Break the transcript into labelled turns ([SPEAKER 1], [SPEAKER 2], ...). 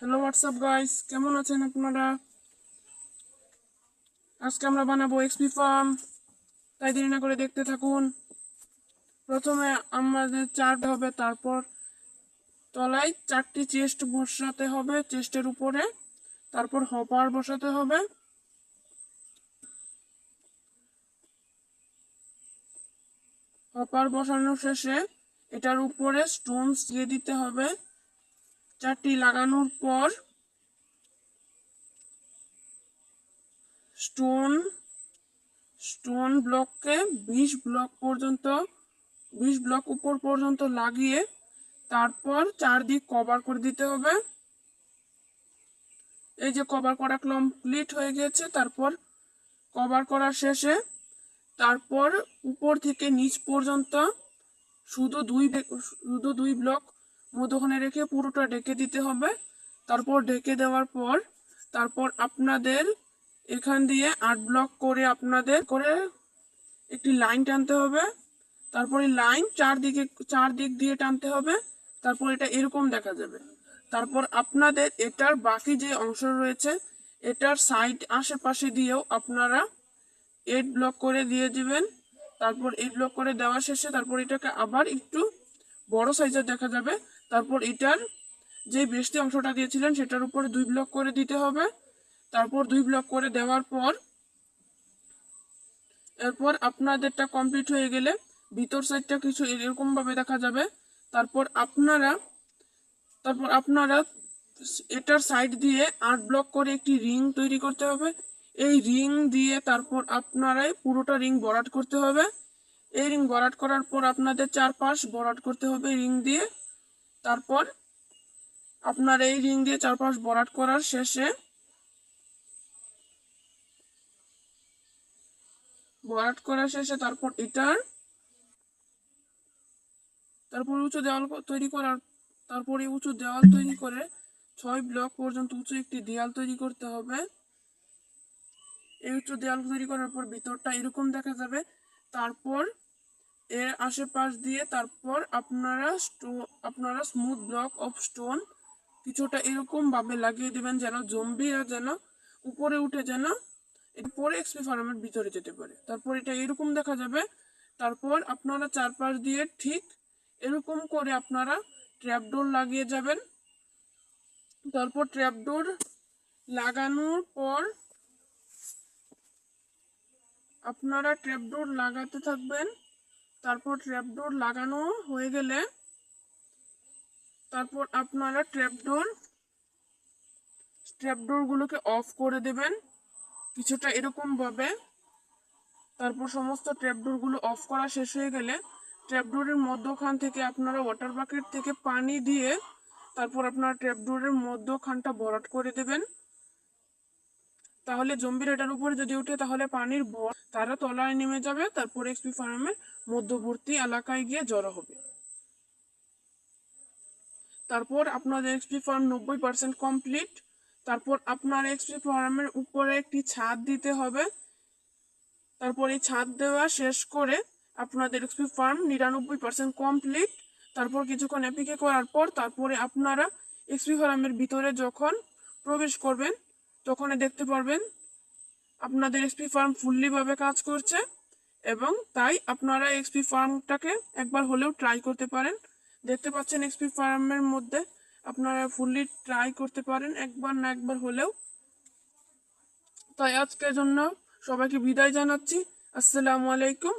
[SPEAKER 1] Hello WhatsApp guys, কেমন আছেন আপনারা? আজকে আমরা বানাবো এক্সপি ফার্ম, তাই দেরি না করে দেখতে থাকুন। প্রথমে আমাদের চার্ট হবে, তারপর তলায় 4টি চেস্ট বসাতে হবে, চেস্টের উপরে তারপর হপার বসাতে হবে। হপার বসানোর শেষে এটার উপরে স্টোনস দিয়ে দিতে হবে। 4টি লাগানোর পর স্টোন ব্লককে 20 ব্লক উপর পর্যন্ত লাগিয়ে তারপর চারদিক কভার করে দিতে হবে। এই যে কভার করা কমপ্লিট হয়ে গেছে। তারপর কভার করার শেষে তারপর উপর থেকে নিচ পর্যন্ত শুধু দুই ব্লক মধ্যখানে রেখে পুরোটা ঢেকে দিতে হবে। তারপর ঢেকে দেওয়ার পর তারপর আপনাদের এখান দিয়ে 8 ব্লক করে আপনাদের করে একটি লাইন টানতে হবে। তারপরে লাইন চারদিক দিয়ে টানতে হবে। তারপর এটা এরকম দেখা যাবে। তারপর আপনাদের এটার বাকি যে অংশ রয়েছে এটার সাইড আশেপাশে দিয়েও আপনারা 8 ব্লক করে দিয়ে দিবেন। তারপর 8 ব্লক করে দেওয়া শেষে তারপর এটাকে আবার একটু বড় সাইজের দেখা যাবে। তারপর এটার যে বেশি অংশটা দিয়েছিলেন সেটার উপরে 2 ব্লক করে দিতে হবে। তারপর 2 ব্লক করে দেওয়ার পর এরপর আপনাদেরটা কমপ্লিট হয়ে গেলে ভিতর সাইডটা কিছু এরকম ভাবে দেখা যাবে। তারপর আপনারা এটার সাইড দিয়ে 8 ব্লক করে একটি রিং তৈরি করতে হবে। এই রিং দিয়ে তারপর আপনারাই পুরোটা রিং ভরাট করতে হবে। এই রিং ভরাট করার পর আপনাদের চারপাশ ভরাট করতে হবে রিং দিয়ে। তারপর আপনার এই রিং দিয়ে চারপাশ ভরাট করার শেষে তারপর এটার উঁচু দেওয়াল তৈরি করে 6 ব্লক পর্যন্ত উঁচু একটি দেয়াল তৈরি করতে হবে। এই উঁচু দেয়াল তৈরি করার পর ভিতরটা এরকম দেখা যাবে। তারপর এর আশেপাশ দিয়ে তারপর আপনারা স্মুথ ব্লক অফ স্টোন কিছুটা এরকম ভাবে লাগিয়ে দেবেন যেন জম্বিরা যেন উপরে উঠে যেন পরে এক্সপি ফার্মের ভিতরে যেতে পারে। তারপর এটা এরকম দেখা যাবে। তারপর আপনারা চারপাশ দিয়ে ঠিক এরকম করে আপনারা ট্র্যাপডোর লাগিয়ে যাবেন। তারপর ট্র্যাপডোর লাগানোর পর আপনারা ট্র্যাপডোর লাগাতে থাকবেন। তারপর ট্র্যাপডোর লাগানো হয়ে গেলে তারপর আপনারা ট্র্যাপডোরগুলোকে অফ করে দেবেন কিছুটা এরকম ভাবে। তারপর সমস্ত ট্র্যাপডোরগুলো অফ করা শেষ হয়ে গেলে ট্র্যাপডোরের মধ্যখান থেকে আপনারা ওয়াটার বাকেট থেকে পানি দিয়ে তারপর আপনারা ট্র্যাপডোরের মধ্যখানটা ভরাট করে দেবেন। তাহলে জম্বির এটার উপরে যদি উঠে তাহলে পানির ভর তারা তলায় নেমে যাবে। তারপর এক্সপি ফার্মের মধ্যবর্তী এলাকায় গিয়ে জড়ো হবে। তারপর আপনাদের এক্সপি ফার্ম 90% কমপ্লিট। তারপর আপনার এক্সপি ফার্মের উপরে একটি ছাদ দিতে হবে। তারপর এই ছাদ দেওয়া শেষ করে আপনাদের এক্সপি ফার্ম 99% কমপ্লিট। তারপর কিছুক্ষণ অপেক্ষা করার পর তারপরে আপনারা এক্সপি ফার্মের ভিতরে যখন প্রবেশ করবেন তখন দেখতে পারবেন আপনাদের এক্সপি ফার্ম ফুললি ভাবে কাজ করছে। এবং তাই আপনারা এক্সপি ফার্মটাকে একবার হলেও ট্রাই করতে পারেন। দেখতে পাচ্ছেন এক্সপি ফার্মের মধ্যে আপনারা ফুললি ট্রাই করতে পারেন একবার না একবার হলেও। তাই আজকের জন্য সবাইকে বিদায় জানাচ্ছি। আসসালামু আলাইকুম।